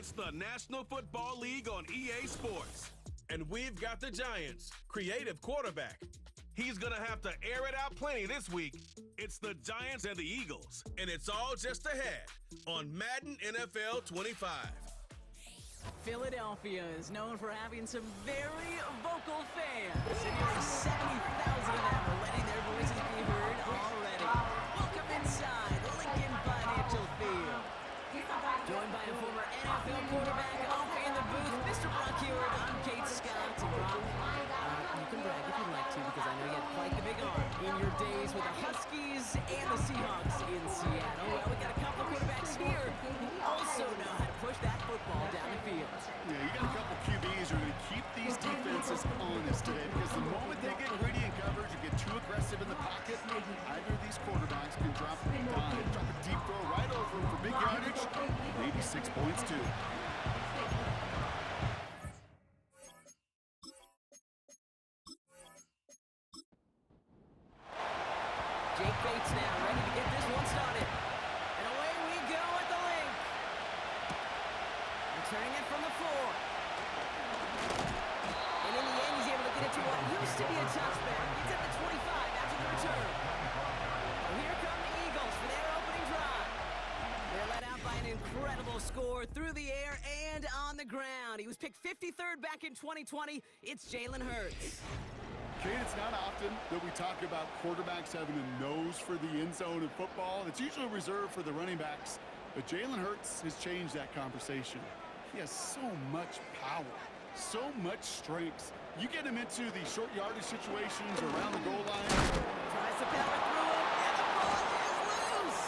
It's the National Football League on EA Sports. And we've got the Giants' creative quarterback. He's going to have to air it out plenty this week. It's the Giants and the Eagles, and it's all just ahead on Madden NFL 25. Philadelphia is known for having some very vocal fans, and nearly 70,000 of them are letting their voices be heard already. Welcome inside Lincoln Financial Field. Joined by a former NFL quarterback, off in the booth, Mr. Brock Heward. I'm Kate Scott. Brock, you can brag if you'd like to, because I know you had quite the big arm in your days with the Huskies and the Seahawks in Seattle. Well, we got a couple of quarterbacks here who also know how to push that football down the field. Yeah, you got a couple QBs who are going to keep these defenses honest today, because the moment they get greedy in coverage or get too aggressive in the pocket, either of these quarterbacks can drop a deep throw right over them for big yardage, maybe 6 points too. Jake Bates now ready to get this one started. And away we go at the link. Returning it from the 4. And in the end, he's able to get it to what used to be a touchback. It's at the 25 after the return. So here come the Eagles for their opening drive. They're led out by an incredible score through the air and on the ground. He was picked 53rd back in 2020. It's Jalen Hurts. Kate, it's not often that we talk about quarterbacks having a nose for the end zone in football. It's usually reserved for the running backs, but Jalen Hurts has changed that conversation. He has so much power, so much strength. You get him into the short yardage situations around the goal line. Tries to power through it, and the ball is loose!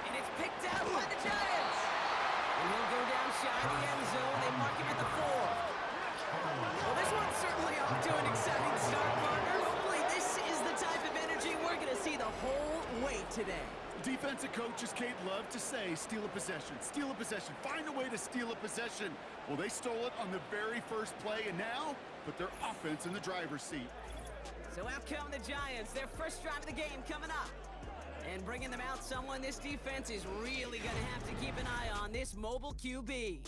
And it's picked out by the Giants! And he'll go down shy of the end zone. They mark him at the 4. Well, this one's certainly off to an exciting start, partner. Hopefully this is the type of energy we're going to see the whole way today. Defensive coaches, Kate, love to say, steal a possession, find a way to steal a possession. Well, they stole it on the very first play, and now put their offense in the driver's seat. So out come the Giants, their first drive of the game coming up. And bringing them out, someone this defense is really going to have to keep an eye on, this mobile QB.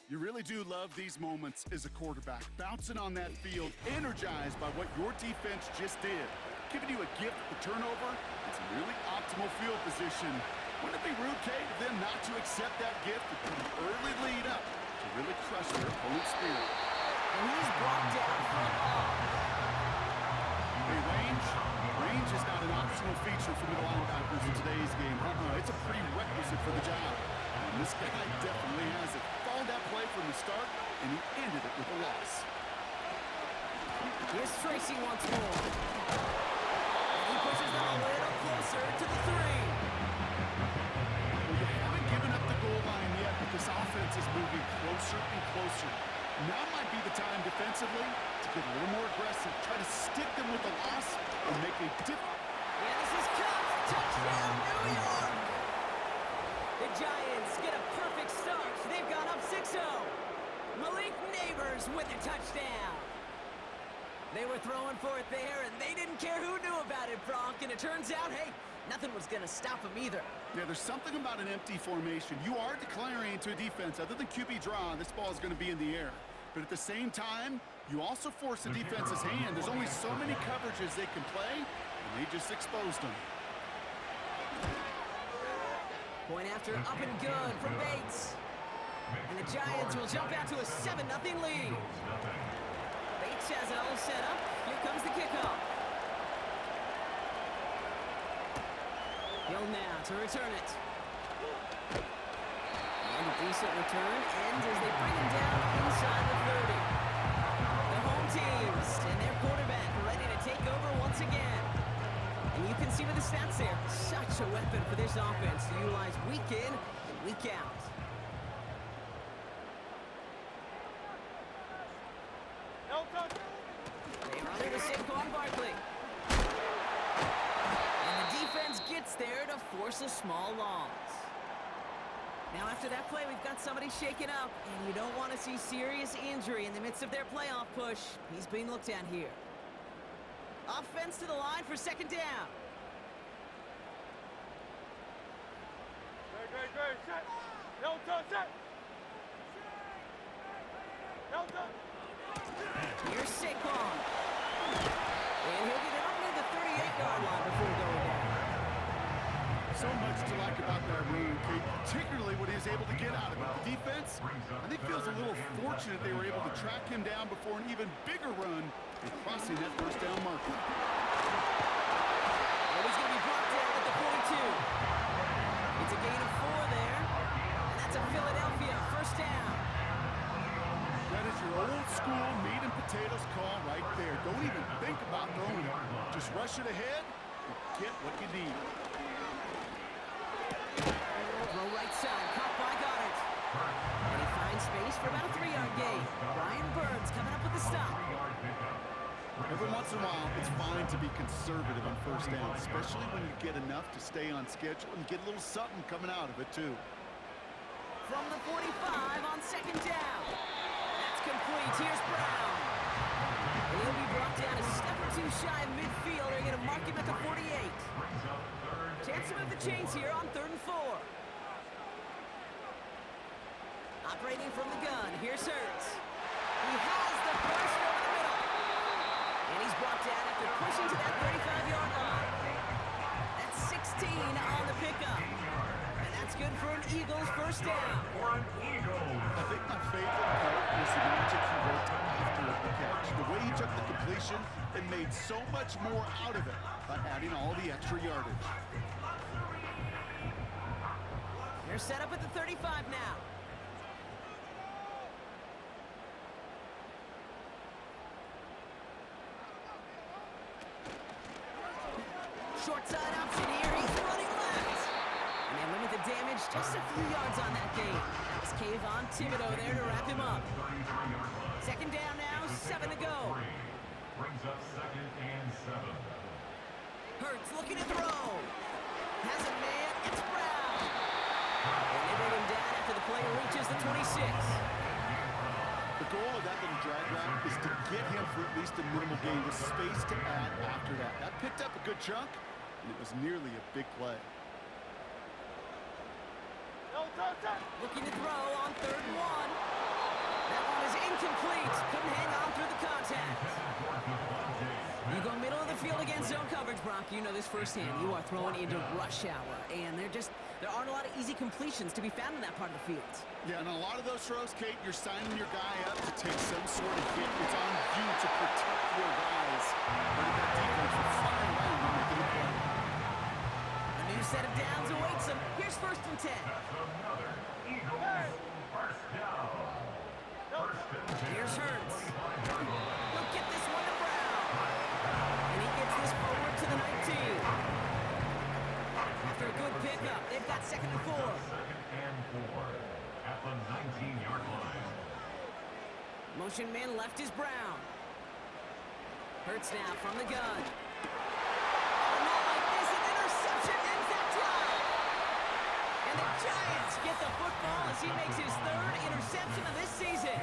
You really do love these moments as a quarterback, bouncing on that field, energized by what your defense just did, giving you a gift at the turnover. It's a really optimal field position. Wouldn't it be rude, Kate, of them not to accept that gift and put an early lead up to really crush their opponent's spirit? And he's brought down for a ball. Hey, range is not an optional feature for middle linebackers in today's game. It's a prerequisite for the job. And this guy definitely has it. Followed that play from the start, and he ended it with a loss. Here's Tracy once more. And he pushes them a little closer to the 3. Well, you haven't given up the goal line yet, but this offense is moving closer and closer. Now might be the time defensively to get a little more aggressive, try to stick them with the loss, and make a difference. Yeah, this is Cubs. Touchdown, New York! The Giants get a perfect start. They've gone up 6-0. Malik Neighbors with a touchdown. They were throwing for it there, and they didn't care who knew about it, Brock. And it turns out, hey, nothing was going to stop them either. Yeah, there's something about an empty formation. You are declaring to a defense, other than QB draw, this ball is going to be in the air. But at the same time, you also force the defense's hand. There's only so many coverages they can play, and they just exposed them. Point after, up and good from Bates. And the Giants will jump out to a 7-0 lead. Bates has it all set up. Here comes the kickoff. Hill now to return it. And a decent return ends as they bring him down inside the 30. The home teams and their quarterback ready to take over once again. And you can see with the stats there, such a weapon for this offense to utilize week in and week out. They run into Saquon Barkley. And the defense gets there to force a small loss. Now after that play, we've got somebody shaken up, and you don't want to see serious injury in the midst of their playoff push. He's being looked at here. Offense to the line for second down. Great, set. No, set. Here's Saquon. And he'll get it up near the 38-yard line before going down. So much to like about that run, Kate, particularly what he was able to get out of it. The defense, I think, feels a little fortunate they were able to track him down before an even bigger run and crossing that first down marker. And he's going to be brought down at the 42. It's a gain of 4 there, and that's a Philadelphia first down. That is your old school meat and potatoes call right there. Don't even think about throwing it. Just rush it ahead and get what you need. Throw right side, caught by Goddard. And he finds space for about a 3-yard gain. Brian Burns coming up with the stop. Every once in a while, it's fine to be conservative on first down, especially when you get enough to stay on schedule and get a little something coming out of it, too. From the 45 on second down. That's complete. Here's Brown. And he'll be brought down a step or two shy of midfield. They're going to mark him at the 48. Chance to move the chains here on 3rd and 4. Operating from the gun. Here's Hurts. He has the first over the middle. And he's brought down after pushing to that 35-yard line. That's 16 on the pickup. And that's good for an Eagles first down. I think my favorite part was the magic he worked after the catch. The way he took the completion and made so much more out of it by adding all the extra yardage. They're set up at the 35 now. Short side option here. He's running left. And they limit the damage just a few yards on that gain. That was Kayvon Thibodeau there to wrap him up. Second down now, 7 to go. Brings up 2nd and 7. Hurts looking to throw. Has a man. It's Brown. And they bring him down after the play reaches the 26. The goal of that little drag route is to get him for at least a minimal gain with space to add after that. That picked up a good chunk, and it was nearly a big play. Looking to throw on 3rd and 1. That one is incomplete. Couldn't hang on through the contact. You go middle of the field against zone coverage, Brock. You know this firsthand. You are throwing into rush hour, and there aren't a lot of easy completions to be found in that part of the field. Yeah, and a lot of those throws, Kate, you're signing your guy up to take some sort of hit. It's on you to protect your guys. But that defense will fly around and make it play. A new set of downs awaits him. Here's 1st and 10. Another Eagles first down. Here's Hurts. He'll get this one to Brown. And he gets this forward to the 19. After a good pickup, they've got 2nd and 4. 2nd and 4 at the 19-yard line. Motion man left is Brown. Hurts now from the gun. Oh, not like this. An interception ends that drive. And the Giants get the football as he makes his 3rd interception of this season.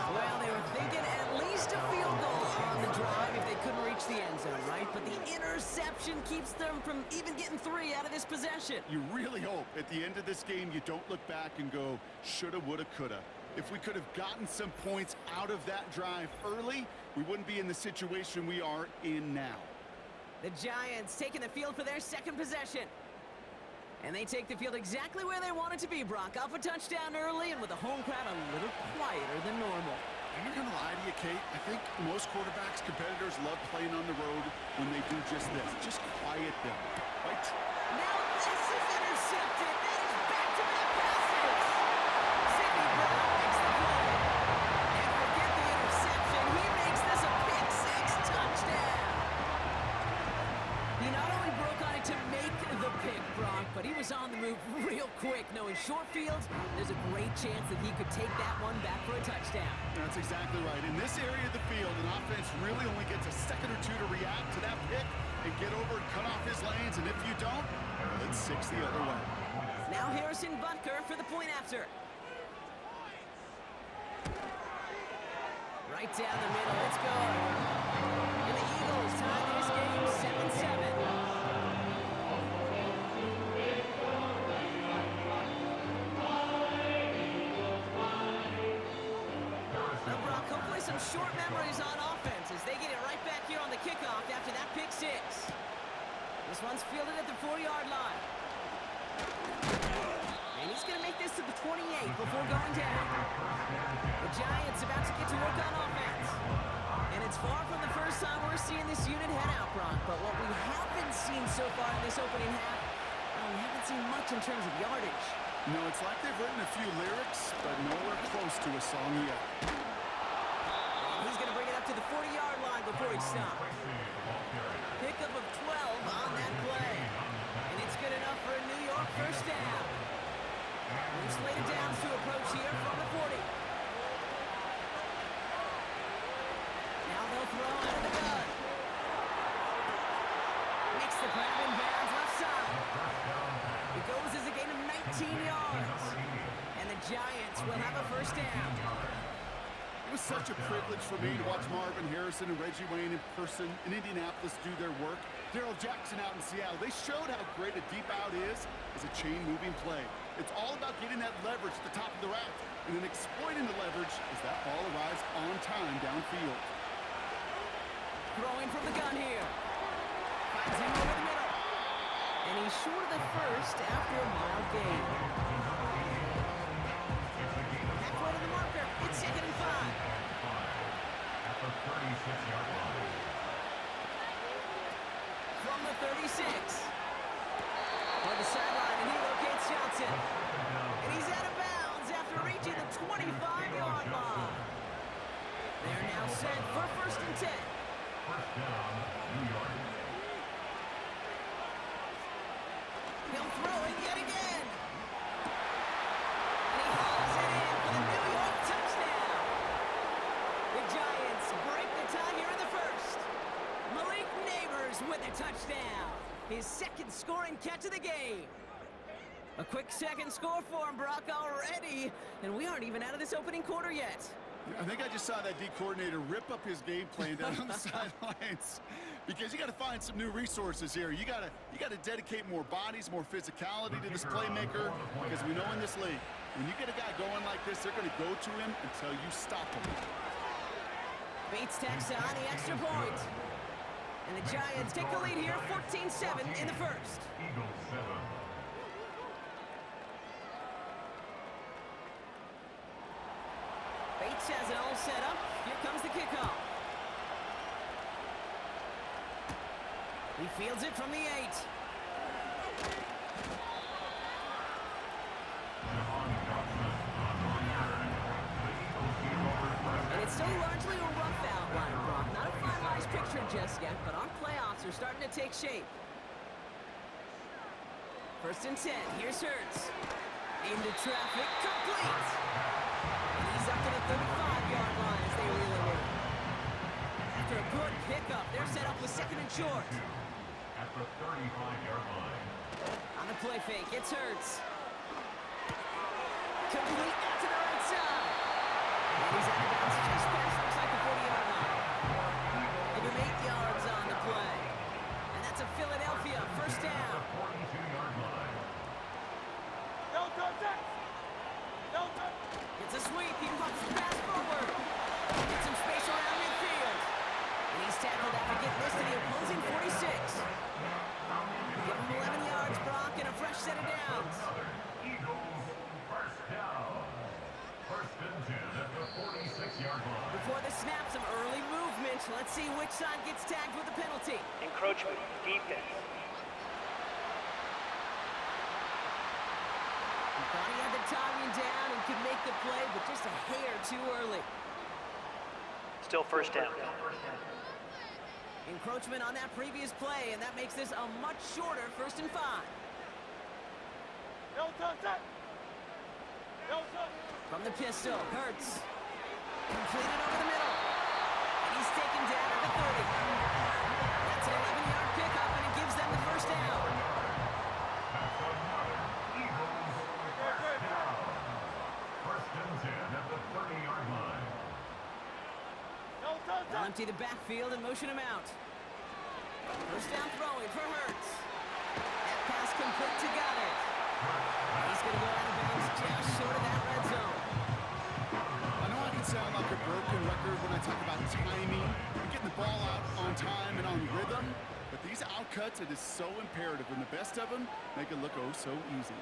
Well, they were thinking at least a field goal on the drive if they couldn't reach the end zone, right? But the interception keeps them from even getting 3 out of this possession. You really hope at the end of this game you don't look back and go, shoulda, woulda, coulda. If we could have gotten some points out of that drive early, we wouldn't be in the situation we are in now. The Giants taking the field for their 2nd possession. And they take the field exactly where they want it to be, Brock. Up a touchdown early and with the home crowd a little quieter than normal. I'm not going to lie to you, Kate. I think most quarterbacks, competitors love playing on the road when they do just this. Just quiet them. Right? Now this is intercepted. That is back-to-back passes. Sidney Brown makes the play. And forget the interception. He makes this a pick-6 touchdown. He not only broke on it to make the pick, Brock, but he was on the move real quick. Knowing short fields, there's a great chance that he could take that one back for a touchdown. That's exactly right. In this area of the field, an offense really only gets a second or two to react to that pick and get over and cut off his lanes. And if you don't, well, it's 6 the other way. Now Harrison Butker for the point after. Right down the middle. Let's go. And the Eagles tie this game 7-7. short memories on offense as they get it right back here on the kickoff after that pick six. This one's fielded at the 40-yard line. And he's going to make this to the 28 before going down. The Giants about to get to work on offense. And it's far from the first time we're seeing this unit head out, Brock. But what we haven't seen so far in this opening half, we haven't seen much in terms of yardage. No, it's like they've written a few lyrics, but nowhere close to a song yet. He's going to bring it up to the 40-yard line before he stops. Pickup of 12 on that play. And it's good enough for a New York first down. We've slated downs to approach here from the 40. Now they'll throw out of the gun. Makes the grab in bounds left side. It goes as a gain of 19 yards. And the Giants will have a first down. It was such a privilege for me to watch Marvin Harrison and Reggie Wayne in person in Indianapolis do their work. Darrell Jackson out in Seattle, they showed how great a deep out is as a chain-moving play. It's all about getting that leverage at the top of the route and then exploiting the leverage as that ball arrives on time downfield. Throwing from the gun here. Finds him over the middle. And he's short of the first after a mild gain. Halfway to the marker. It's 2nd and 5. At the 36-yard line. From the 36. On the sideline, and he locates Johnson. And he's out of bounds after reaching the 25-yard line. They're now set for 1st and 10. First down, New York. He'll throw it yet again. And he hauls it in for the New York touchdown. The Giants break the tie here in the first. Malik Neighbors with a touchdown. His 2nd scoring catch of the game. A quick 2nd score for him, Brock, already. And we aren't even out of this opening quarter yet. I think I just saw that D coordinator rip up his game plan down on the sidelines because you got to find some new resources here. You got to dedicate more bodies, more physicality to this playmaker because we know in this league, when you get a guy going like this, they're going to go to him until you stop him. Bates tacks on the extra point. And the Giants take the lead here, 14-7 in the first. Eagles 7. Bates has it all set up. Here comes the kickoff. He fields it from the 8. And it's still largely a rough outline, Brock. Not a finalized picture just yet, but our playoffs are starting to take shape. 1st and 10. Here's Hurts. Into traffic. Complete. He's up to the 35-yard line as they reel him in. After a good pickup, they're set up with 2nd and short. At the 35-yard line. On the play fake, it's Hurts. Complete out to the right side. And he's out of bounds just past, looks like the 40-yard line. Give him 8 yards on the play. And that's a Philadelphia first down. 42-yard line. It's a sweep. He pumps the pass forward. Gets some space around midfield. And he's tackled after getting this to the opposing 46. Give him 11 yards, Brock, and a fresh set of downs. Eagles first down. 1st and 10 at the 46-yard line. Before the snap, some early movement. Let's see which side gets tagged with a penalty. Encroachment, defense. He thought he had the timing down and could make the play, but just a hair too early. Still first down. Encroachment on that previous play, and that makes this a much shorter 1st and 5. From the pistol, Hurts. Completed over the middle. And he's taken down at the 30. That's an 11-yard pickup, and it gives them the first down. First and 10 at the 30-yard line. They'll empty the backfield and motion him out. First down throwing for Hurts. That pass complete to Goddard. He's going to go out of bounds just short of that red zone. I know I can sound like a broken record when I talk about timing and getting the ball out on time and on rhythm. But these outcuts, it is so imperative. And the best of them make it look oh so easy.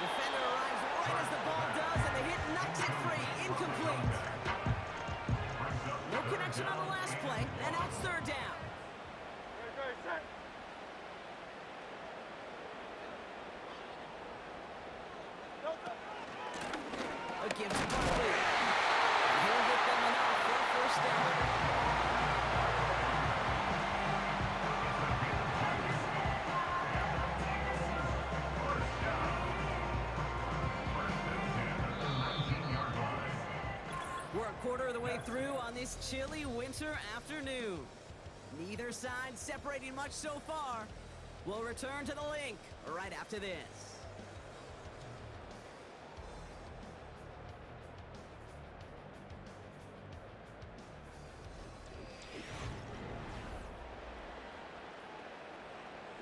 Defender arrives right as the ball does, and the hit knocks it free. Incomplete. No connection on the last play, and now it's third down. A give to Buckley. And he'll get them enough for a first down. We're a quarter of the way through on this chilly winter afternoon. Neither side separating much so far. We'll return to the link right after this.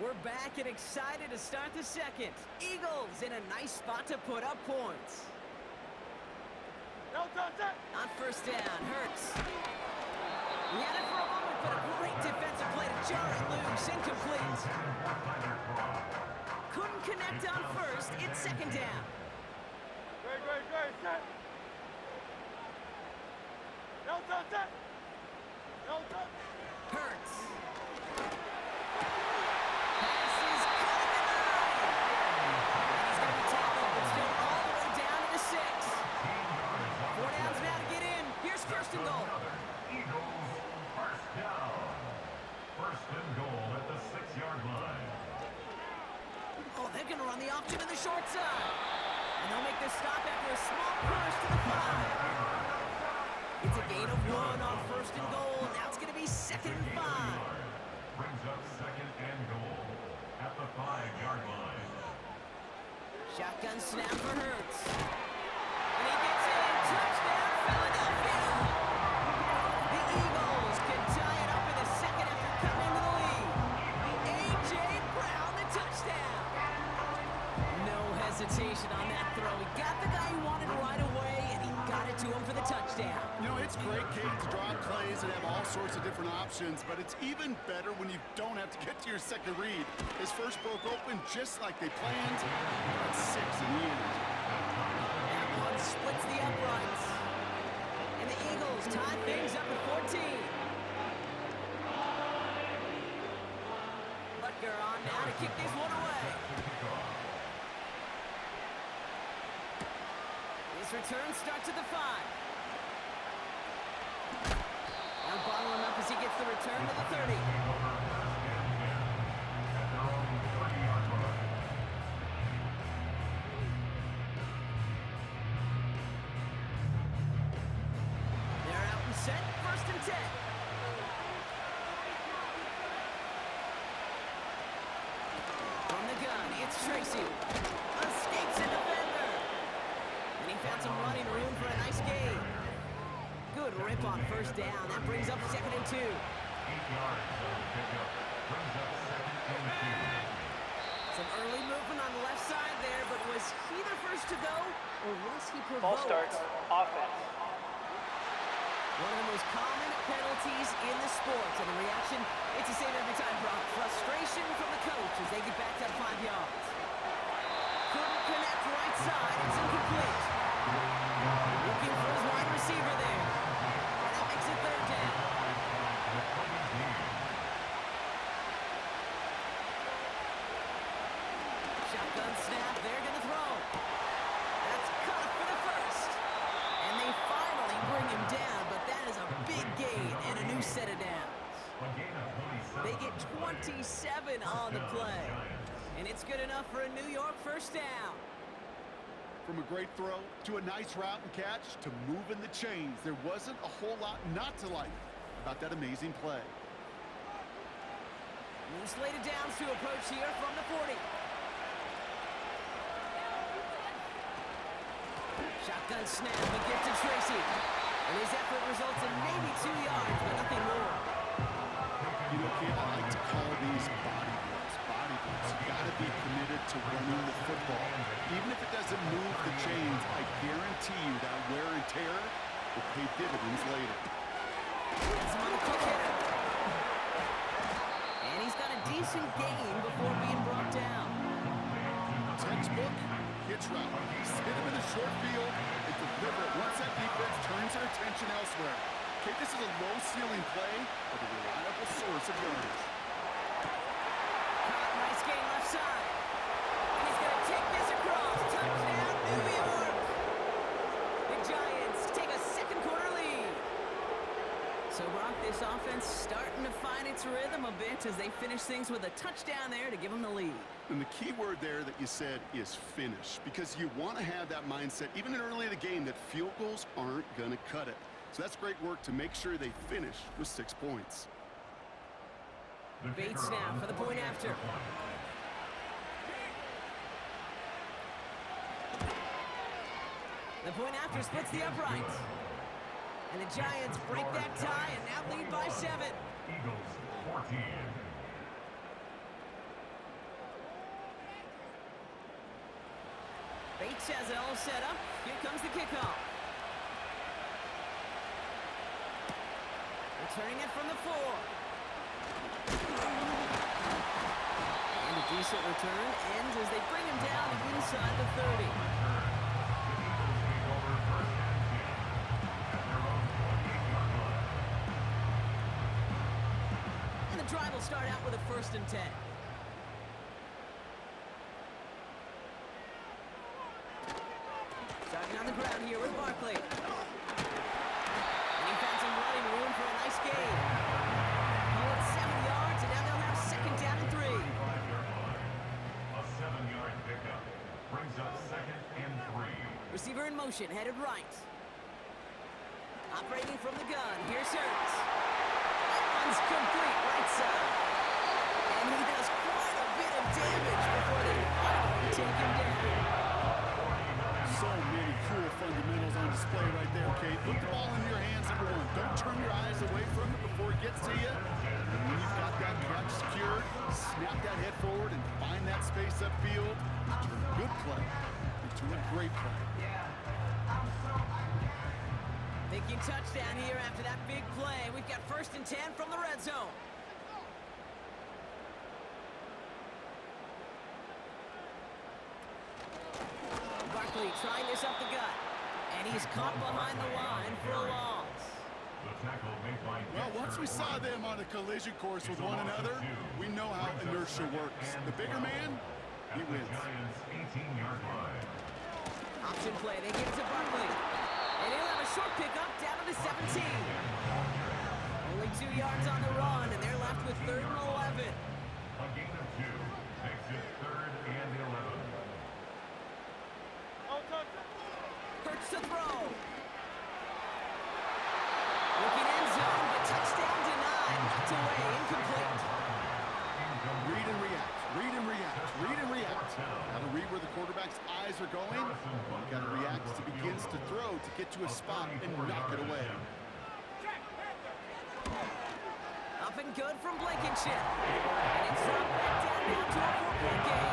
We're back and excited to start the second. Eagles in a nice spot to put up points. On first down, Hurts. He had it for a moment, but a great defensive play to jar it loose. Incomplete. Couldn't connect on first. It's second down. Hurts. Pass is caught at the 9. He's going to be tackled, but still all the way down to the 6. 4 downs now to get in. Here's first and goal. Eagles, first down. First and goal at the 6-yard line. Oh, they're going to run the option to the short side. And they'll make the stop after a small push to the 5. It's a gain of 1 on first and goal. Now it's going to be second and 5. Brings up second and goal at the 5-yard line. Shotgun snap for Hurts. And he gets in. Touchdown, Philadelphia. The Eagles can tie it up in the second after coming to the lead. A.J. Brown, the touchdown. No hesitation on that throw. He got the guy he wanted right away, and he got it to him for the touchdown. You know, it's great, Kate, to draw plays and have all sorts of different options, but it's even better when you don't have to get to your second read. His first broke open just like they planned. That's 6 in the end. That one splits the uprights. And the Eagles tie things up at 14. Butker on now to kick this one away. His return starts at the 5. Now bottle him up as he gets the return to the 30. They're out and set, first and 10. From the gun, it's Tracy. Escapes a defender. And he found some running room for a nice gain. Good rip on first down. That brings up second and 2. 8 yards on the pickup. Brings up second and 2. Some early movement on the left side there, but was he the first to go, or was he provoked? Ball starts, offense. One of the most common penalties in the sport, and the reaction, it's the same every time, Brock. Frustration from the coach as they get back to 5 yards. Couldn't connect right side. It's incomplete. Looking for his wide receiver there. And that makes it third down. Shotgun snap. They're going to throw. That's caught for the first. And they finally bring him down, but that is a big gain and a new set of downs. They get 27 on the play. And it's good enough for a New York first down. From a great throw to a nice route and catch to moving the chains, there wasn't a whole lot not to like about that amazing play. New slated downs to approach here from the 40. Shotgun snap, a gift to Tracy. And his effort results in maybe 2 yards, but nothing more. You know, Kate, I like to call these body blows. Body blows. You got to be committed to running the football. Even if it doesn't move the chains, I guarantee guarantee you that wear and tear will pay dividends later. Gets him on the quick hitter. And he's got a decent gain before being brought down. Textbook hitch route. Hit him in the short field and deliver it once that defense turns their attention elsewhere. Okay, this is a low-ceiling play, but a reliable source of yardage. Nice gain left side. And he's going to take this across. Touchdown, New York. The Giants take a second quarter lead. So, Brock, this offense starting to find its rhythm a bit as they finish things with a touchdown there to give them the lead. And the key word there that you said is finish, because you want to have that mindset, even early in the game, that field goals aren't going to cut it. So that's great work to make sure they finish with 6 points. Bates now for the point after. The point after splits the uprights. And the Giants break that tie and now lead by 7. Eagles 14. Bates has it all set up. Here comes the kickoff. Returning it from the 4. And a decent return ends as they bring him down inside the 30. And the drive will start out with a 1st and 10. Starting on the ground here with Barkley. And he found some running room for a nice gain. Oh, it's 7 yards, and now they'll have 2nd down and 3. A 7-yard pickup brings up 2nd and 3. Receiver in motion, headed right. Operating from the gun, here's Hurts. That one's complete, right side. And he does quite a bit of damage before they finally take him down. So many cool fundamentals on display right there, Kate. Put the ball in your hands, number 1. Don't turn your eyes away from it before it gets to you. And when you've got that catch secured, snap that head forward and find that space upfield. Turn a good play into a great play. Thinking touchdown here after that big play. We've got 1st and 10 from the red zone. Barkley trying this up the gut. And he's caught behind the line for a loss. Well, once we saw them on a collision course with one another, we know how inertia works. The bigger man, he wins. Option play, they give it to Barkley. And he'll have a short pickup down to the 17. Only 2 yards on the run, and they're left with 3rd and 11. A gain of 2 makes it 3rd and 11. Hurts to throw. Looking end zone, but touchdown denied. Knocked away, incomplete. Read and react, read and react, read and react. Got to read where the quarterback's eyes are going. You got to react as he begins to throw to get to a spot and knock it away. Up and good from Blankenship. And it's dropped back down now to a 4-point game.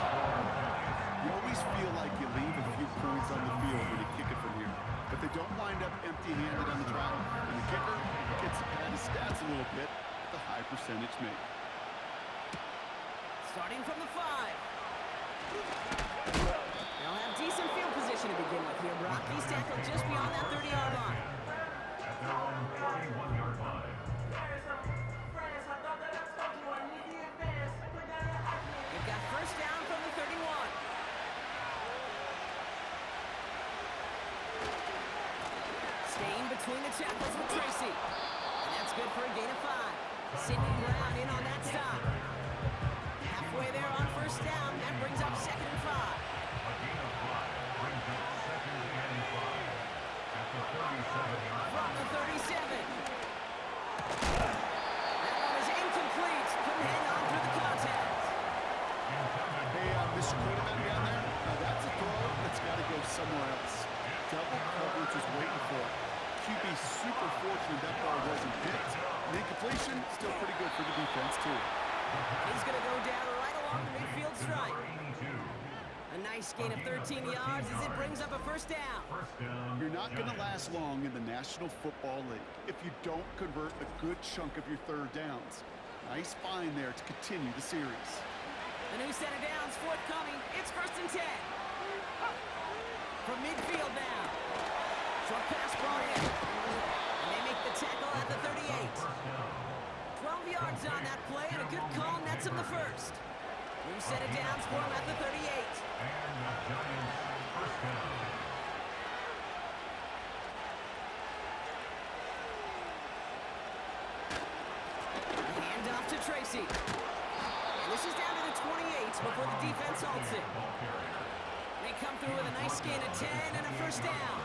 You always feel like you leave a few points on the field when you kick it from here. But they don't wind up empty-handed on the drive. And the kicker gets to pad his stats a little bit with a high percentage make. Starting from the 5. They'll have decent field position to begin with here, Brock. He's tackled just beyond that 30-yard line. At their own 31-yard line. They've got 1st down from the 31. Staying between the tackles with Tracy. And that's good for a gain of 5. Sidney Brown in on that stop. Halfway there on 1st down. That brings up 2nd and 5. A gain of 5 brings up 2nd and 5. At the 37-yard line. From the 37. That one is incomplete. Couldn't hang on through the contact. Hey, Mr. Quarterback down there, now that's a throw that's got to go somewhere else. Double coverage is waiting for it. QB super fortunate that ball wasn't picked. And incompletion, still pretty good for the defense, too. He's going to go down right along the midfield stripe. A nice Nice gain of 13 yards as it brings up a first down. You're not going to last long in the National Football League if you don't convert a good chunk of your third downs. Nice find there to continue the series. The new set of downs forthcoming. It's 1st and 10. From midfield now. Short pass brought in. And they make the tackle at the 38. 12 yards on that play and a good call nets him the first. New set of downs for him at the 38. And the Giants first down. Hand off to Tracy. And this is down to the 28 before the defense halts it. They come through with a nice gain of 10 and a first down.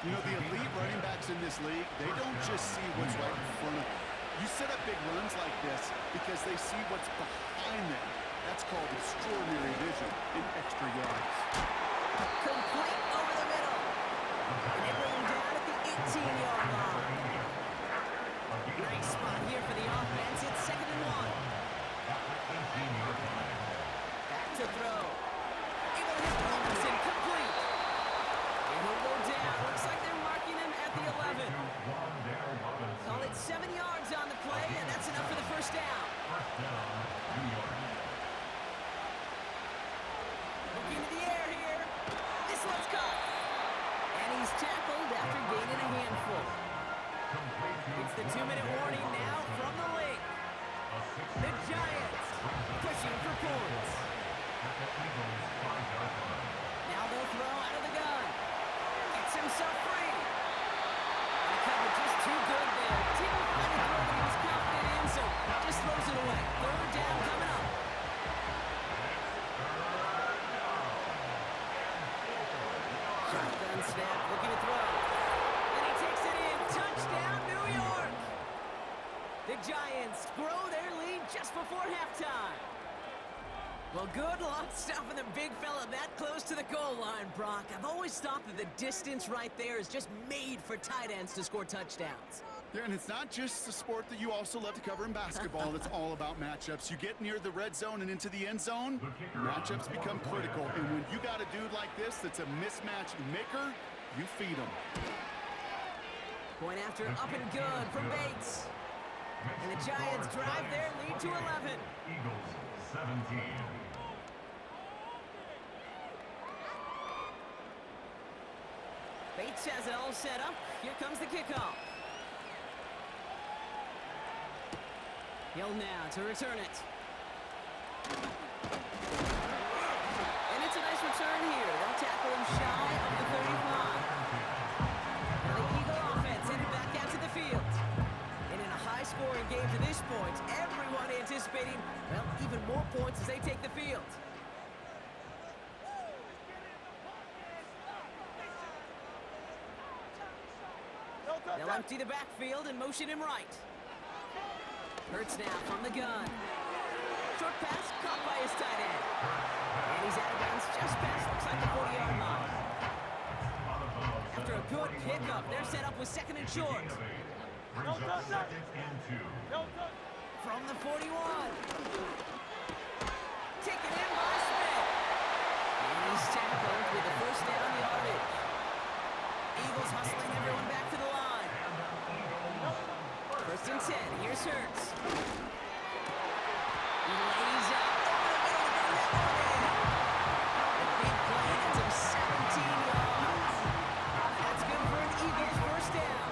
You know, the elite running backs in this league, they don't just see what's right in front of them. You set up big runs like this because they see what's behind them. That's called extraordinary vision in extra yards. Complete over the middle. And they bring him down at the 18-yard line. Nice spot here for the offense. It's 2nd and 1. Back to throw. Able to hit Robinson. Complete. And he'll go down. Looks like they're marking him at the 11. Call it 7 yards on the play, and that's enough for the first down. Looking to the air here. This one's caught. And he's tackled after gaining a handful. It's the 2-minute warning now from the lake. The Giants pushing for points. Now they'll throw out of the gun. Gets himself free. And the coverage is too good there. Didn't find a throw that he was confident in, so just throws it away. 3rd down coming up. Shotgun snap, looking to throw. And he takes it in. Touchdown, New York! The Giants grow their lead just before halftime. Well, good luck stopping the big fella that close to the goal line, Brock. I've always thought that the distance right there is just made for tight ends to score touchdowns. Yeah, and it's not just a sport that you also love to cover in basketball. It's all about matchups. You get near the red zone and into the end zone, matchups become critical. And when you got a dude like this that's a mismatch maker, you feed him. Point after up and good from Bates. And the Giants drive their lead to 11. Eagles 17. Bates has it all set up. Here comes the kickoff. Hill now to return it. And it's a nice return here. They'll tackle him shy of the 35. Now the Eagle offense headed back out to the field. And in a high-scoring game to this point, everyone anticipating, well, even more points as they take the field. They'll empty the backfield and motion him right. Hurts now from the gun. Short pass caught by his tight end. And he's out of bounds just past, looks like the 40-yard line. After a good pickup, they're set up with 2nd and short. From the 41. Taken in by Smith. And he's tackled with the first down yardage. Eagles hustling everyone back to the line. 1st and 10. Here's Hurts. He lays out over the middle to bring that one in. A big play gets him 17 yards. That's good for an Eagles first down.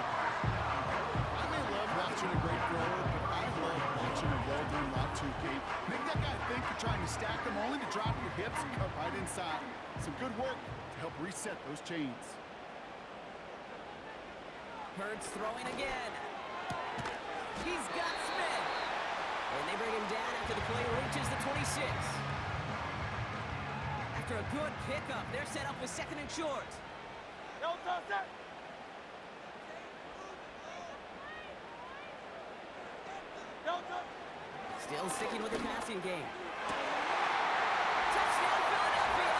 I may love watching a great thrower, but I love watching a well-done route too, Kate. Make that guy think you're trying to stack him only to drop your hips and cut right inside. Some good work to help reset those chains. Hurts throwing again. He's got Smith. And they bring him down after the play reaches the 26. After a good pickup, they're set up with 2nd and short. Still sticking with the passing game. Touchdown, Philadelphia!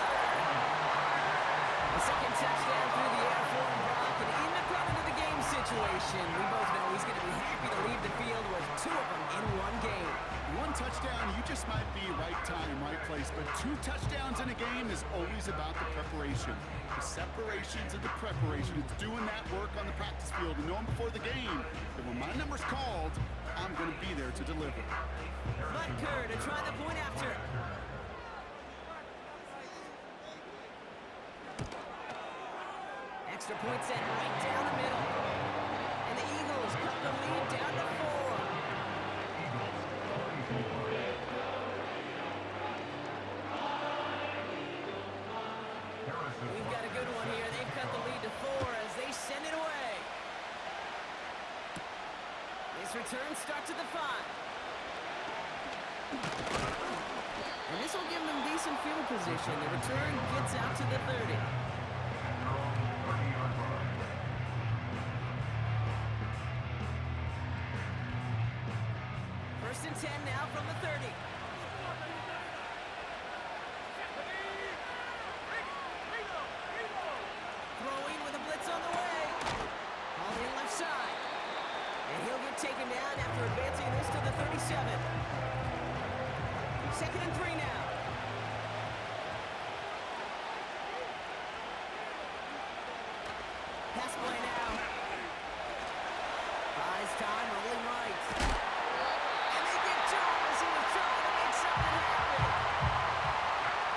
The 2nd touchdown through the air for him, Brock, and in the front of the game situation. situation. We both know he's going to be happy to leave the field with 2 of them in one game. 1 touchdown, you just might be right time, right place. But 2 touchdowns in a game is always about the preparation. The separations and the preparation. It's doing that work on the practice field and knowing before the game that when my number's called, I'm going to be there to deliver. Butker to try the point after. Extra point set right down the middle. And the Eagles cut the lead down to 4. We've got a good one here. They've cut the lead to 4 as they send it away. This return starts at the 5. And this will give them decent field position. The return gets out to the 30. First and 10 now from the 30. Throwing with a blitz on the way. All in left side. And he'll get taken down after advancing this to the 37. Second and 3 now. Pass play now. Buys time, rolling right. And they get to him as he was trying to make something happen.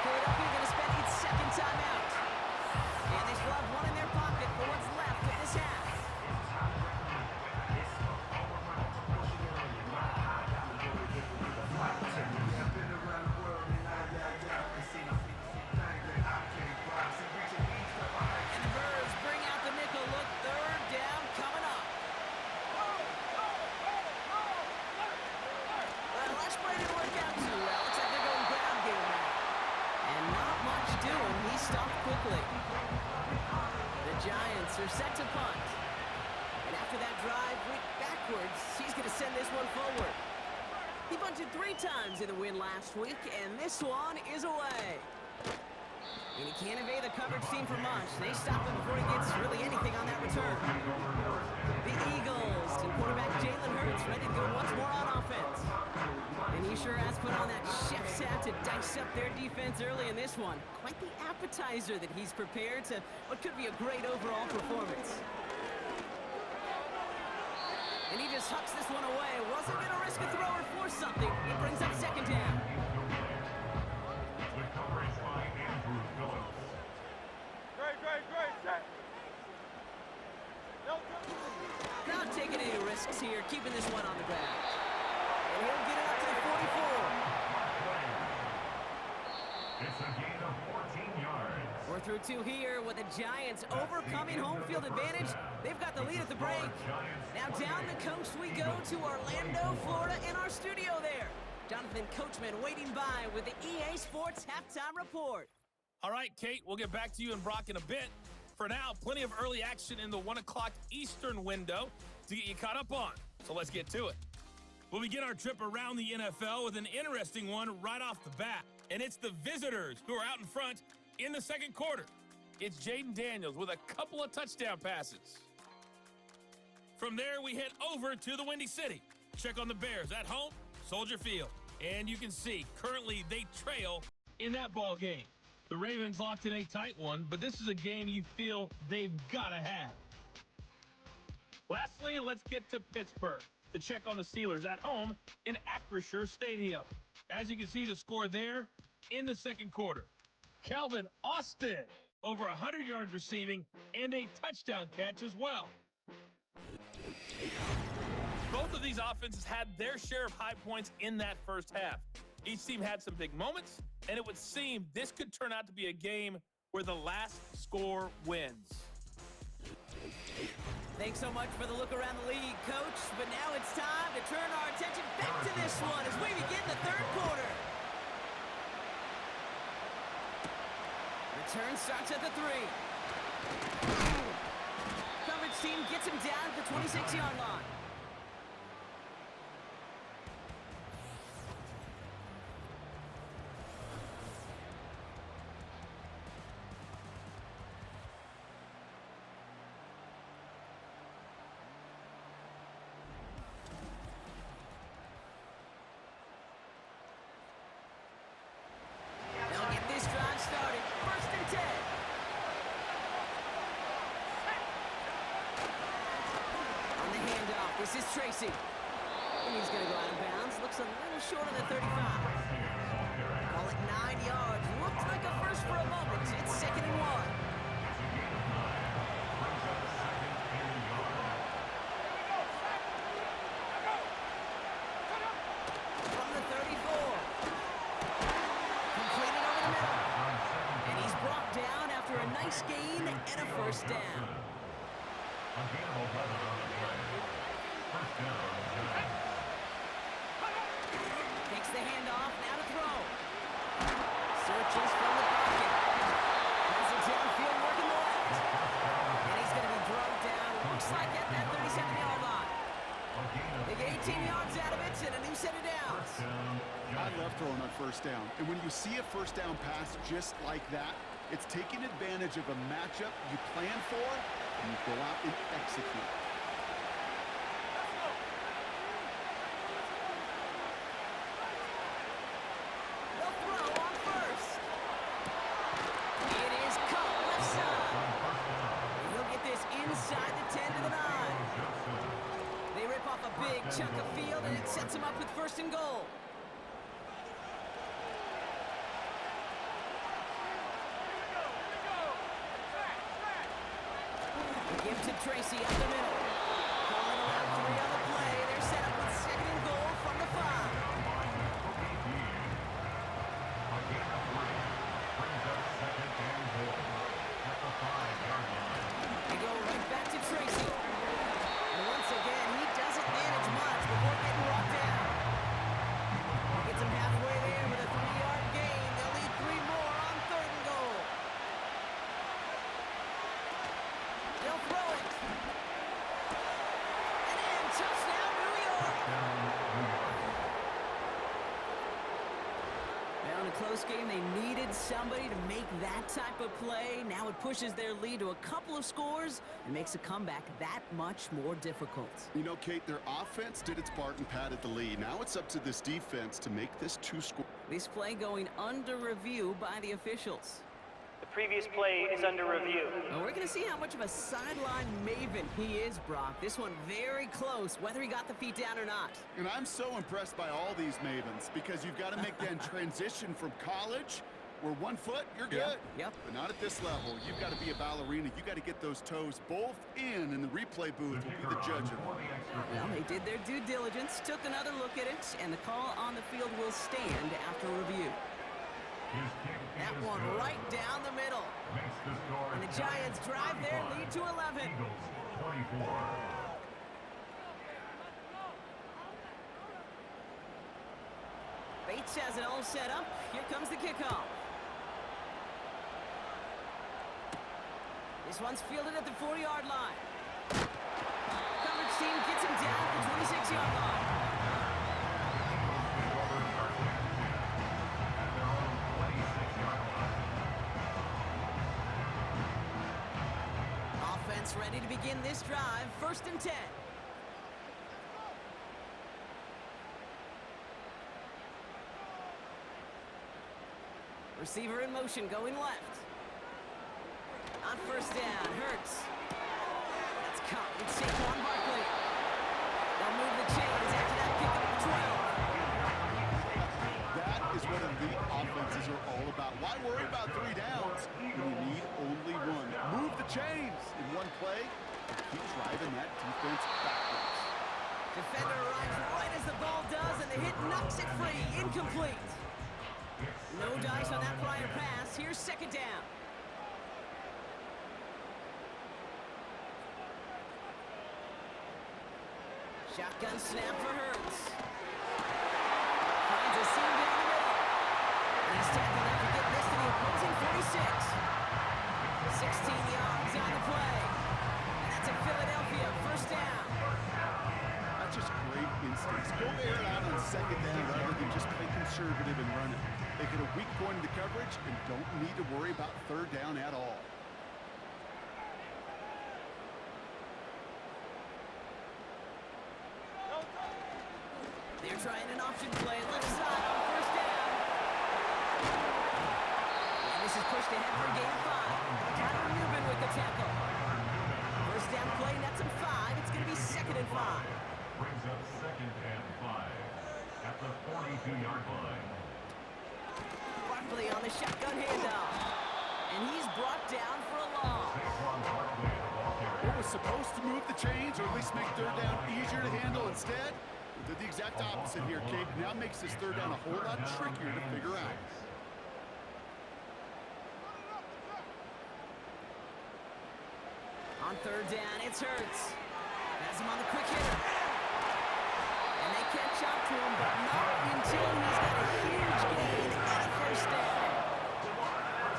Philadelphia going to spend its second timeout. And they still have 1 in their pocket for what's left of this half. And the Birds bring out the nickel look. Third down coming up. Well, last play didn't work out too well. Looks like they're going ground game now. And not much doing. He stopped quickly. The Giants are set to punt. And after that drive went backwards, he's going to send this one forward. He bunted 3 times in the win last week, and this one is away. And he can't evade the coverage team for much. They stop him before he gets really anything on that return. The Eagles and quarterback Jalen Hurts ready to go once more on offense. And he sure has put on that chef's hat to dice up their defense early in this one. Quite the appetizer that he's prepared to what could be a great overall performance. And he just hucks this one away. Wasn't going to risk a throw or force something. He brings up second down. The coverage by Andrew Phillips. Not taking any risks here, keeping this one on the ground. And he'll get it up to the 44. It's a gain of 14 yards. We're through 2 here with the Giants overcoming home field advantage. They've got the lead at the break. Now down the coast we go to Orlando, Florida, in our studio there. Jonathan Coachman waiting by with the EA Sports Halftime Report. All right, Kate, we'll get back to you and Brock in a bit. For now, plenty of early action in the 1 o'clock Eastern window to get you caught up on. So let's get to it. We'll begin our trip around the NFL with an interesting one right off the bat. And it's the visitors who are out in front in the second quarter. It's Jaden Daniels with a couple of touchdown passes. From there, we head over to the Windy City. Check on the Bears at home, Soldier Field. And you can see, currently they trail in that ball game. The Ravens locked in a tight one, but this is a game you feel they've got to have. Lastly, let's get to Pittsburgh to check on the Steelers at home in Acrisure Stadium. As you can see, the score there in the second quarter. Calvin Austin, over 100 yards receiving and a touchdown catch as well. Both of these offenses had their share of high points in that first half. Each team had some big moments, and it would seem this could turn out to be a game where the last score wins. Thanks so much for the look around the league, Coach. But now it's time to turn our attention back to this one as we begin the third quarter. Return starts at the 3. Coverage team gets him down at the 26-yard line. This is Tracy. And he's going to go out of bounds. Looks a little short of the 35. Call it 9 yards. Looked like a first for a moment. It's 2nd and 1. From the 34. Completed over the middle. And he's brought down after a nice gain and a first down. Takes the handoff, now to throw. Searches from the pocket. Has it downfield, working the left. And he's going to be drugged down. Looks like at that 37-yard line. They get 18 yards out of it and a new set of downs. I love throwing on first down. And when you see a first down pass just like that, it's taking advantage of a matchup you plan for, and you go out and execute. They'll throw on first. It is cut left side. He'll get this inside the 10 to the 9. They rip off a big chunk of field, and it sets them up with 1st and goal. Give to Tracy up the middle. Calling around 3 on the play. They're set up with 2nd and goal from the 5. They go right back to Tracy. And once again, he doesn't manage much before getting brought down. Gets him halfway there with a 3-yard gain. They'll need 3 more on 3rd and goal. They'll throw it. And in, touchdown, New York. Now in a close game, they needed somebody to make that type of play. Now it pushes their lead to a couple of scores and makes a comeback that much more difficult. You know, Kate, their offense did its part and padded the lead. Now it's up to this defense to make this 2-score. This play going under review by the officials. The previous play is under review. Well, we're going to see how much of a sideline maven he is, Brock. This one very close, whether he got the feet down or not. And I'm so impressed by all these mavens because you've got to make that transition from college where 1 foot, you're good. Yep. But not at this level. You've got to be a ballerina. You've got to get those toes both in, and the replay booth will be the judge of it. Well, they did their due diligence, took another look at it, and the call on the field will stand after review. That one right down the middle. And the Giants drive their lead to 11. Bates has it all set up. Here comes the kickoff. This one's fielded at the 4-yard line. Coverage team gets him down at the 26-yard line. Offense ready to begin this drive. 1st and 10. Receiver in motion, going left. On 1st down, Hurts. That's caught with Saquon Barkley. They'll move the chains after that pickup of 12. That is what elite offenses are all about. Why worry about 3 downs when you need only 1? Move the chains in 1 play and keep driving that defense backwards. Defender arrives right as the ball does, and the hit knocks it free. Incomplete. No dice on that prior pass. Here's 2nd down. Shotgun snap for Hurts. Finds a seam down the middle. And he's tackled after getting this to the opposing 46. 16 yards on the play. And that's a Philadelphia 1st down. That's just great instincts. Go air it out on 2nd down rather than just play conservative and run it. They get a weak point in the coverage and don't need to worry about 3rd down at all. They're trying an option play left side on 1st down. And this is pushed ahead for gain 5. Tyler Newman with the tackle. 1st down play, nets him 5. It's going to be 2nd and 5. shotgun handoff. And he's brought down for a loss. What was supposed to move the chains, or at least make third down easier to handle, instead did the exact opposite here, Kate. Now makes this third down a whole lot trickier to figure out. On third down, it's Hurts. Has him on the quick hitter. And they catch up to him, but not until he's got a huge gain and a first down.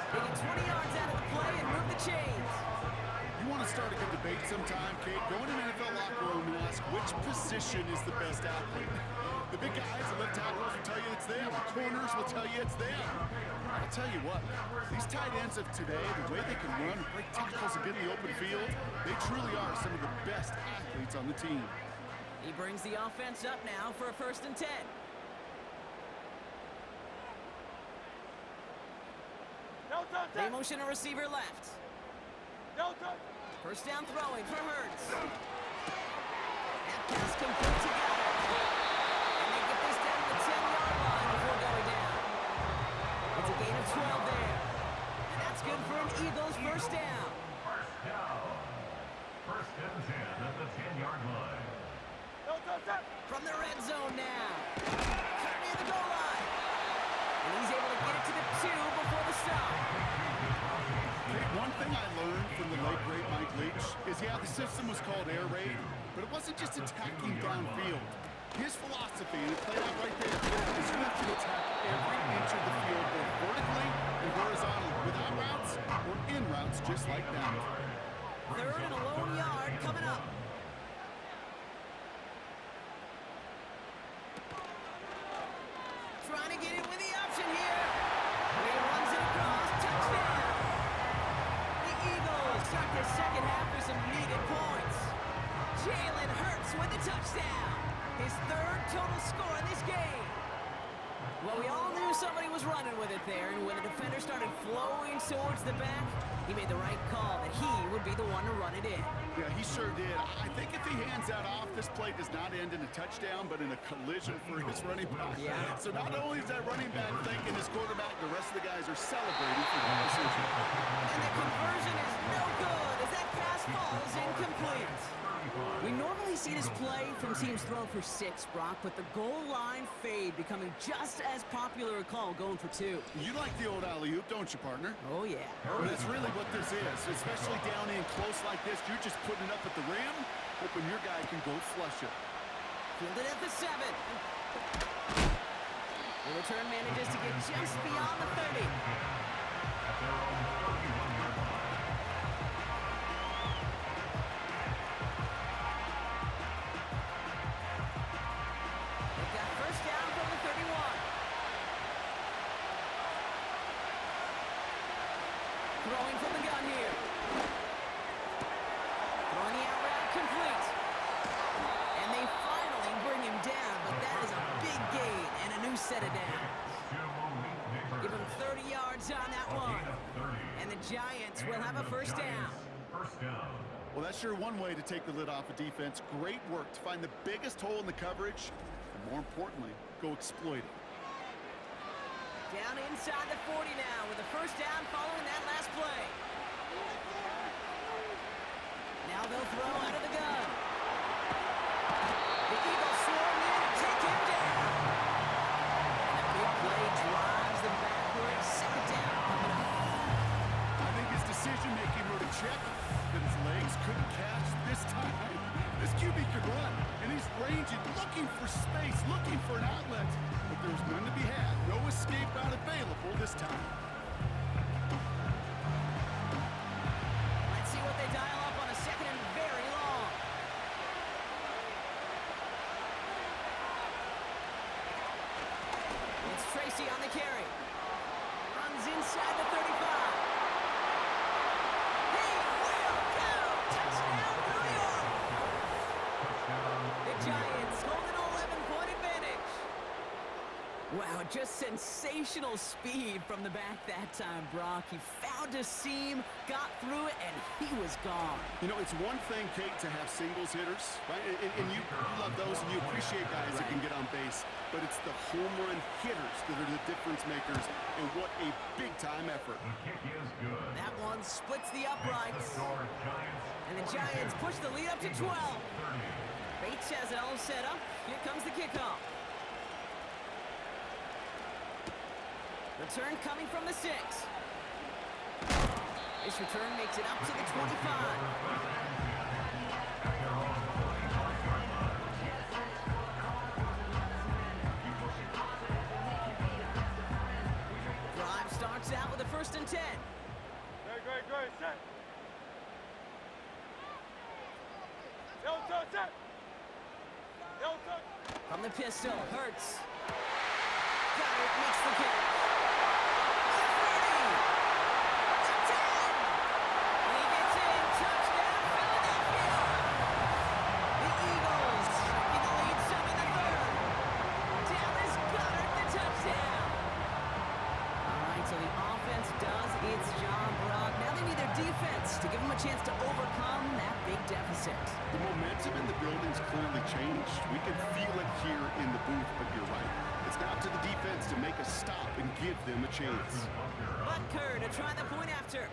They get 20 yards out of the play and move the chains. You want to start a good debate sometime, Kate? Go into an NFL locker room and ask which position is the best athlete. The big guys, the left tackles will tell you it's them. The corners will tell you it's them. I'll tell you what, these tight ends of today, the way they can run, break tackles, and get in the open field, they truly are some of the best athletes on the team. He brings the offense up now for a 1st and 10. They motion a receiver left. First down throwing for Hurts. That pass complete to Goddard. And they get this down to the 10-yard line before going down. It's a gain of 12 there. And that's good for an Eagles first down. First down. First and 10 at the 10-yard line. From the red zone now. Cut near the goal line. And he's able to get it to the 2 before the stop. Kate, one thing I learned from the late, great Mike Leach is, yeah, the system was called air raid, but it wasn't just attacking downfield. His philosophy, and it played out right there, is you have to attack every inch of the field, both vertically and horizontally, without routes or in routes just like that. Third and a lone yard coming up. Trying to get it with the option here. He runs it across. Touchdown. The Eagles start the second half with some needed points. Jalen Hurts with the touchdown. His 3rd total score in this game. Well, we all knew somebody was running with it there, and when the defender started flowing towards the back, he made the right call that he would be the one to run it in. Yeah, he sure did. I think if he hands that off, this play does not end in a touchdown, but in a collision for his running back. Yeah. So not only is that running back thinking his quarterback, the rest of the guys are celebrating for that decision. And the conversion is no good as that pass falls incomplete. We normally see this play from teams throwing for 6, Brock, but the goal line fade becoming just as popular a call going for 2. You like the old alley-oop, don't you, partner? Oh, yeah. Well, that's really what this is, especially down in close like this. You're just putting it up at the rim, hoping your guy can go flush it. Fielded at the 7. The return manages to get just beyond the 30. They've got first down from the 31. Throwing from the gun here. Throwing the out route complete. And they finally bring him down, but that is a big gain and a new set of downs. Give him 30 yards on that one. And the Giants will have a first down. Well, that's sure one way to take the lid off a defense. Great work to find the biggest hole in the coverage, and more importantly, go exploit it. Down inside the 40 now with a first down following that last play. Now they'll throw out of the gun. The Eagles swarm in and take him down. And a big play drives them backwards. Second down coming up. I think his decision-making wrote a check that his legs couldn't catch this time. This QB could run, and he's ranging, looking for space, looking for an outlet. But there's none to be had. No escape route available this time. Let's see what they dial up on a second and very long. It's Tracy on the carry. Runs inside the 35. He will go! Touchdown, New York! The Giants hold an 11-point advantage. Wow, just sensational speed from the back that time, Brock. He found found a seam, got through it, and he was gone. You know, it's one thing, Kate, to have singles hitters, right? And you love those, and you appreciate guys that can get on base. But it's the home run hitters that are the difference makers, and what a big-time effort. The kick is good. That one splits the uprights. And the Giants push the lead up to 12. Bates has it all set up. Here comes the kickoff. Return coming from the 6. This return makes it up to the 25. Drive starts out with a 1st and 10. Great, set. Set. From the pistol, Hurts. Got it, makes the catch. To give them a chance to overcome that big deficit. The momentum in the building's clearly changed. We can feel it here in the booth, but you're right. It's now up to the defense to make a stop and give them a chance. Butker to try the point after.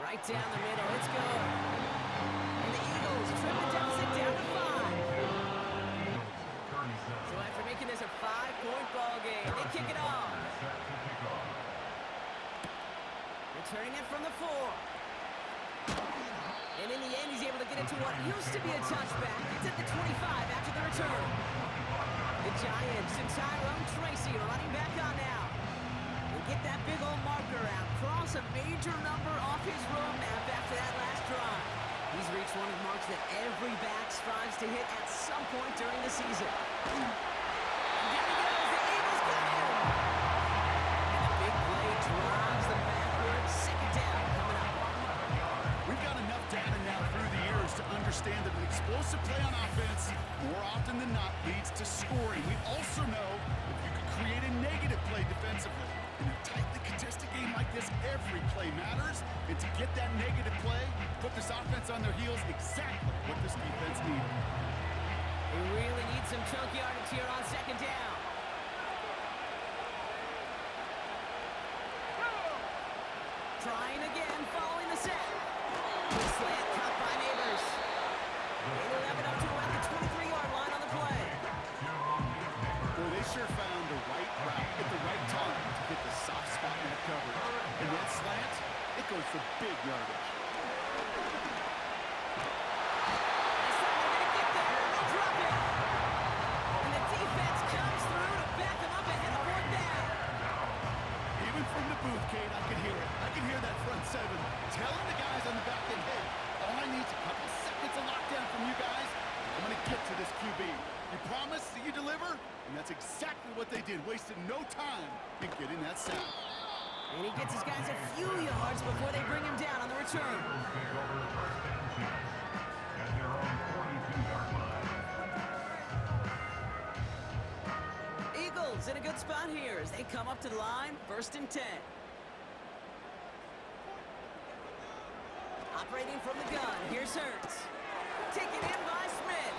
Right down the middle, it's good. And the Eagles trim the deficit down to 5. So after making this a 5-point ball game, they kick it off. Returning it from the 4. And in the end, he's able to get it to what used to be a touchback. It's at the 25 after the return. The Giants and Tyrone Tracy are running back on now. They get that big old marker out, cross a major number off his roadmap after that last drive. He's reached one of the marks that every back strives to hit at some point during the season. And there he goes, the Eagles got him! And a big play drives them backwards. 2nd down coming up. We've got enough data now through the years to understand that an explosive play on offense more often than not leads to scoring. We also know if you can create a negative play defensively. In a tightly contested game like this, every play matters. And to get that negative play, put this offense on their heels, exactly what this defense needed. We really need some chunk yardage here on 2nd down. Trying again, following the set. The slant cut by Neighbors. They have it up to about the 23-yard line on the play. Well, they sure found the right route at the right time to hit the soft spot in the coverage. And that slant, it goes for big yardage. This time they're going to get there. They'll drop it. And the defense comes through to back them up ahead of 4th down. Even from the booth, Kate, I can hear it. I can hear that front 7 telling the guys on the back end, hey, all I need is a couple seconds of lockdown from you guys. I'm going to get to this QB. You promise that you deliver? And that's exactly what they did. Wasted no time in getting that sack. And he gets his guys a few yards before they bring him down on the return. Eagles in a good spot here as they come up to the line, 1st and 10. Operating from the gun, here's Hurts. Taken in by Smith.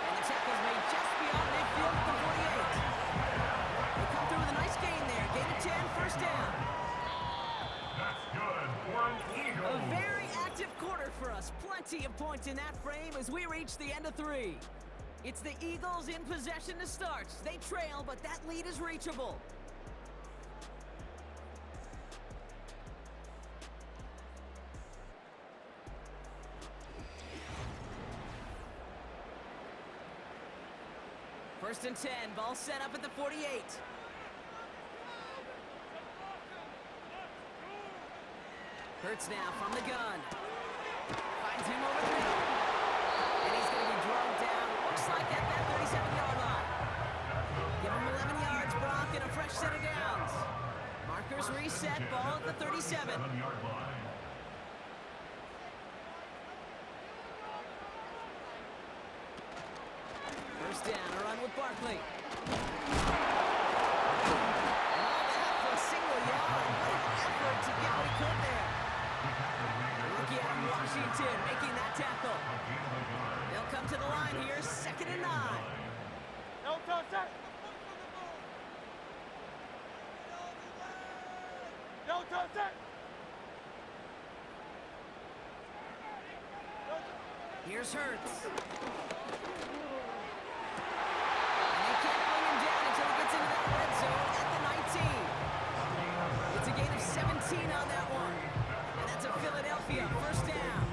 And the tackle's made just beyond midfield at the 48. They come through with a nice gain there. Gain of 10, 1st down. That's good for an Eagle. A very active quarter for us. Plenty of points in that frame as we reach the end of 3. It's the Eagles in possession to start. They trail, but that lead is reachable. First and 10, ball set up at the 48. Hurts now from the gun. Finds him over the middle. And he's going to be dragged down, looks like at that 37-yard line. Give him 11 yards, Brock, and a fresh set of downs. Markers reset, ball at the 37. First down, a run with Barkley. Showtime, set. Here's Hurts. And they can't bring him down until he gets into that red zone at the 19. It's a gain of 17 on that one. And that's a Philadelphia first down.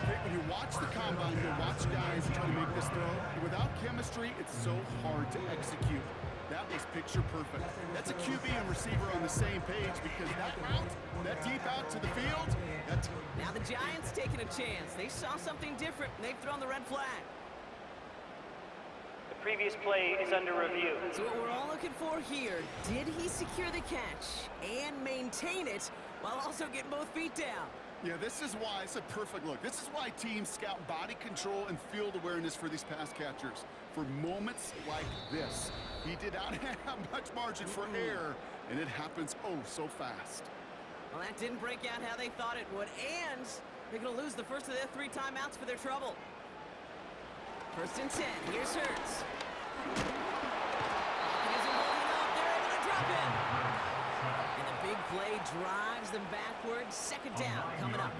Okay, when you watch the combine, you watch guys try to make this throw. Without chemistry, it's so hard to execute. That was picture perfect. That's a QB and receiver on the same page because that route, that deep out to the field, that's... Now the Giants taking a chance. They saw something different, and they've thrown the red flag. The previous play is under review. So what we're all looking for here, did he secure the catch and maintain it while also getting both feet down? Yeah, this is why it's a perfect look. This is why teams scout body control and field awareness for these pass catchers. For moments like this, he did not have much margin for error, and it happens oh so fast. Well, that didn't break out how they thought it would, and they're going to lose the first of their 3 timeouts for their trouble. First and 10. Here's Hurts. Hawkins isn't holding up. They're able to drop him. And the big play drives them backwards. Second down coming up.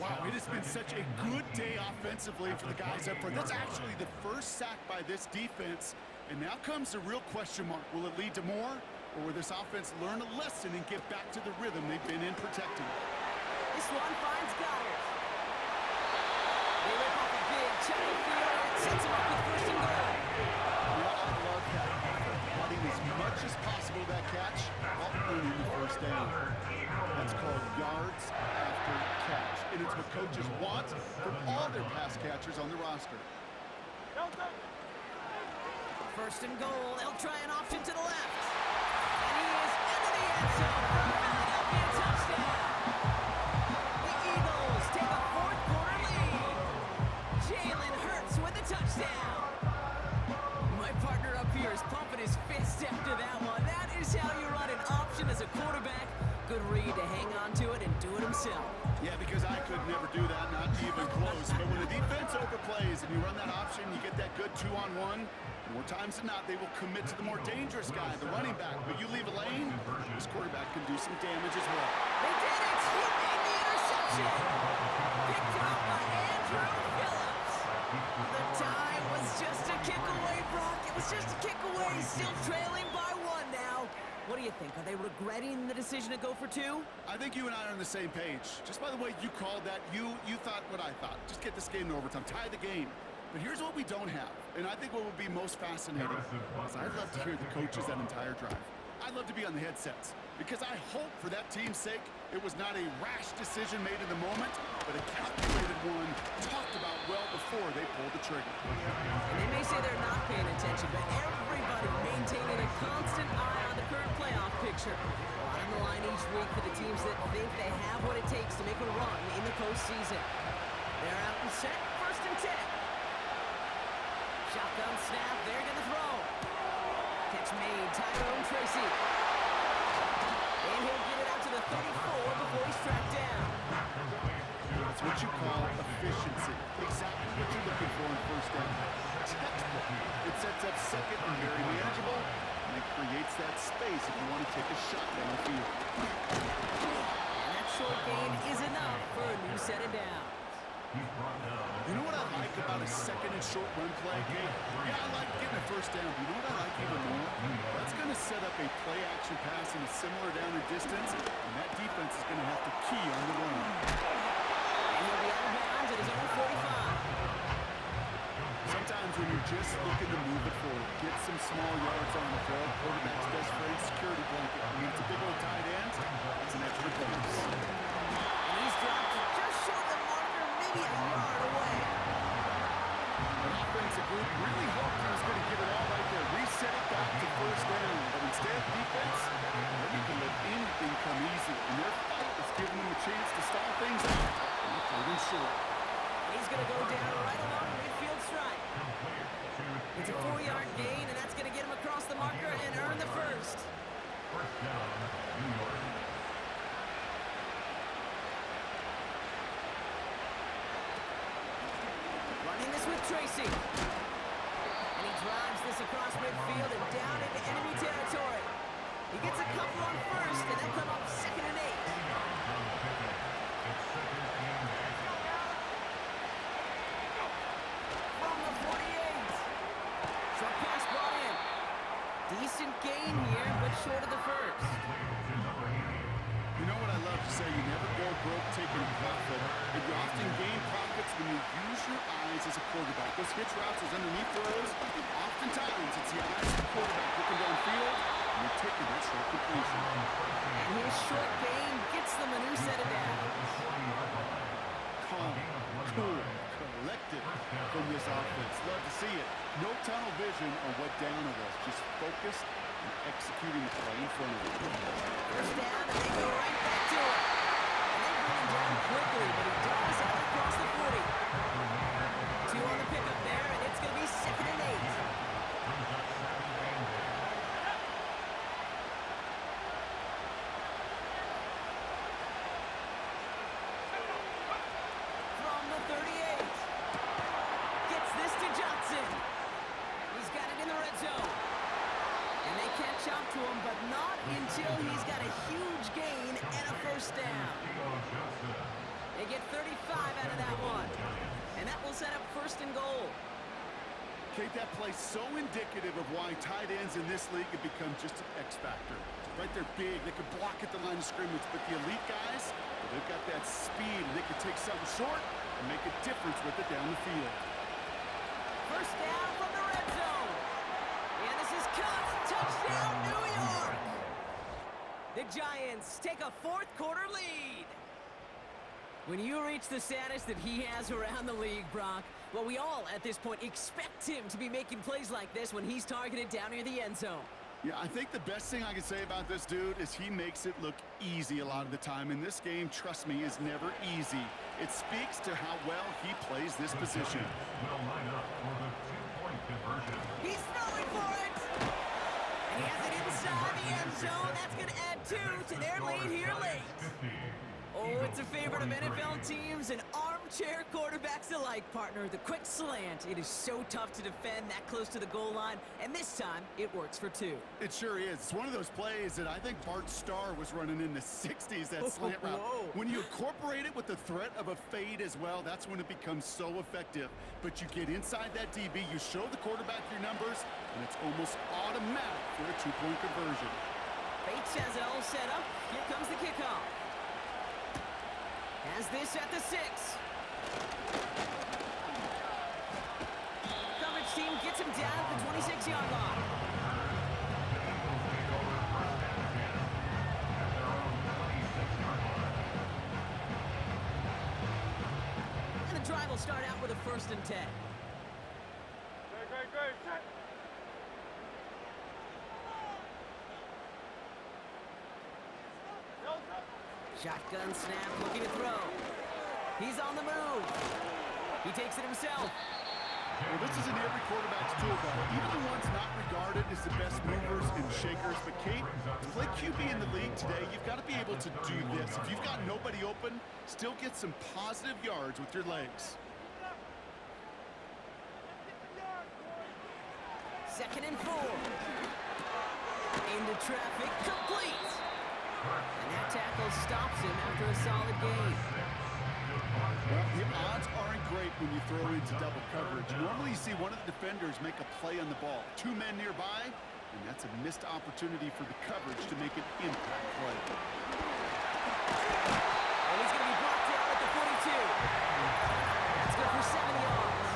Wow, it has been such a good day offensively for the guys up front. That's actually the first sack by this defense. And now comes the real question mark. Will it lead to more? Or will this offense learn a lesson and get back to the rhythm they've been in protecting? This one finds Goddard. They rip off a big check of field and sets him up with first and goal. Yeah, I love that. Cutting as much as possible that catch while earning the first down. That's called yards after catch. And it's what coaches want from all their pass catchers on the roster. First and goal. They'll try an option to the left. And he is into the end zone for a Philadelphia touchdown. The Eagles take a fourth-quarter lead. Jalen Hurts with a touchdown. My partner up here is pumping his fist after that one. That is how you run an option as a quarterback. Good read to hang on to it and do it himself. Yeah, because I could never do that, not even close. But when the defense overplays and you run that option, you get that good 2-on-1. More times than not, they will commit to the more dangerous guy, the running back. But you leave a lane, this quarterback can do some damage as well. They did it! He made the interception! Picked up by Andrew Phillips. The tie was just a kick away, Brock. It was just a kick away. Still trailing by 1 now. What do you think? Are they regretting the decision to go for 2? I think you and I are on the same page. Just by the way you called that, you thought what I thought. Just get this game to overtime. Tie the game. But here's what we don't have, and I think what would be most fascinating is I'd love to hear the coaches that entire drive. I'd love to be on the headsets, because I hope for that team's sake it was not a rash decision made in the moment, but a calculated one talked about well before they pulled the trigger. And they may say they're not paying attention, but everybody maintaining a constant eye on the current playoff picture. A lot on the line each week for the teams that think they have what it takes to make a run in the postseason. They're out and set, first and 10. Shotgun snap, they're going to throw. Catch made, Tyrone Tracy. And he'll get it out to the 34 before he's tracked down. That's what you call efficiency. Exactly what you're looking for in first down. Textbook. It sets up second and very manageable, and it creates that space if you want to take a shot down the field. And that short gain is enough for a new set of downs. You know what I like about a second and short run play, Gabe? Yeah, I like getting a first down. You know what I like even more? That's going to set up a play-action pass in a similar down or distance, and that defense is going to have to key on the run. And he'll be out of bounds at his own 45. Sometimes when you're just looking to move it forward, get some small yards on the field, quarterback's best friend, security blanket. When it's a big old tight end, that's an extra bonus. And he's dropped just short of the marker, maybe a yard away. An offensive group really hoped he was going to get it all right there, reset it back to first down. But instead, defense, they can let anything come easy. And their fight is giving them a chance to stall things out. And third and short. He's going to go down right along midfield strike. It's a 4-yard gain, and that's going to get him across the marker and earn the first. First down, New York. Running this with Tracy. And he drives this across midfield and down into enemy territory. He gets a couple on first, and that short of the first. You know what I love to say? You never go broke taking a profit, but you often gain profits when you use your eyes as a quarterback. Those hitch routes, those underneath throws, oftentimes it's the eyes of the quarterback looking downfield, and you're taking that short completion. And his short gain gets them a new set of downs. Calm, cool, collected from this offense. Love to see it. No tunnel vision on what down it was. Just focused and executing the play in front of you. First down, and they go right back to it. And they bring him down quickly, but he dives out across the 40. 2 on the pickup there, and it's going to be 2nd and 8. From the 38. Gets this to Johnson. He's got it in the red zone. And they catch up to him, but not until he's got a huge gain and a first down. They get 35 out of that one. And that will set up 1st and goal. Kate, that play so indicative of why tight ends in this league have become just an X factor. Right, they're big, they can block at the line of scrimmage, but the elite guys, well, they've got that speed, and they can take something short and make a difference with it down the field. First down from the red zone. And this is caught. Touchdown, New York. The Giants take a 4th quarter lead. When you reach the status that he has around the league, Brock, well, we all at this point expect him to be making plays like this when he's targeted down near the end zone. Yeah, I think the best thing I can say about this dude is he makes it look easy a lot of the time. And this game, trust me, is never easy. It speaks to how well he plays this position. Will line up for the 2-point conversion. He's throwing for it. And he has it inside the end zone. That's going to add 2 to their lead here late. Oh, it's a favorite of NFL teams and armchair quarterbacks alike, partner. The quick slant. It is so tough to defend that close to the goal line, and this time it works for 2. It sure is. It's one of those plays that I think Bart Starr was running in the 60s, that slant route. When you incorporate it with the threat of a fade as well, that's when it becomes so effective. But you get inside that DB, you show the quarterback your numbers, and it's almost automatic for a 2-point conversion. Bates has it all set up. Here comes the kickoff. Has this at the 6. Coverage team gets him down at the 26-yard line. And the drive will start out with a 1st and 10. Great, set. Shotgun snap, looking to throw. He's on the move. He takes it himself. Well, this is in every quarterback's tool belt, even the ones not regarded as the best movers and shakers. But Kate, to play QB in the league today, you've got to be able to do this. If you've got nobody open, still get some positive yards with your legs. 2nd and 4. Into traffic, complete. And that tackle stops him after a solid gain. Well, the odds aren't great when you throw into double coverage. Normally you see one of the defenders make a play on the ball. 2 men nearby, and that's a missed opportunity for the coverage to make an impact play. And he's going to be brought down at the 42. That's good for 7 yards.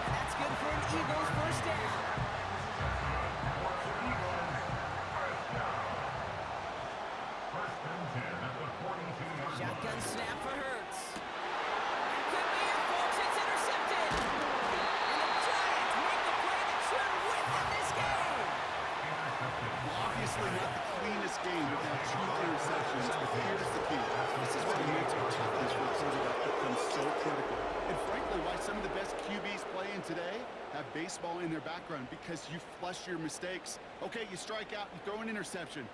And that's good for an Eagles first down. Shotgun snap for Hurts. That could be it, folks. It's intercepted. And the Giants make the play that should win them this game. Obviously not the cleanest game with that 2 interceptions, but here's the key. This is where the mental toughness for a quarterback becomes so critical. And frankly, why some of the best QBs playing today have baseball in their background, because you flush your mistakes. Okay, you strike out, you throw an interception.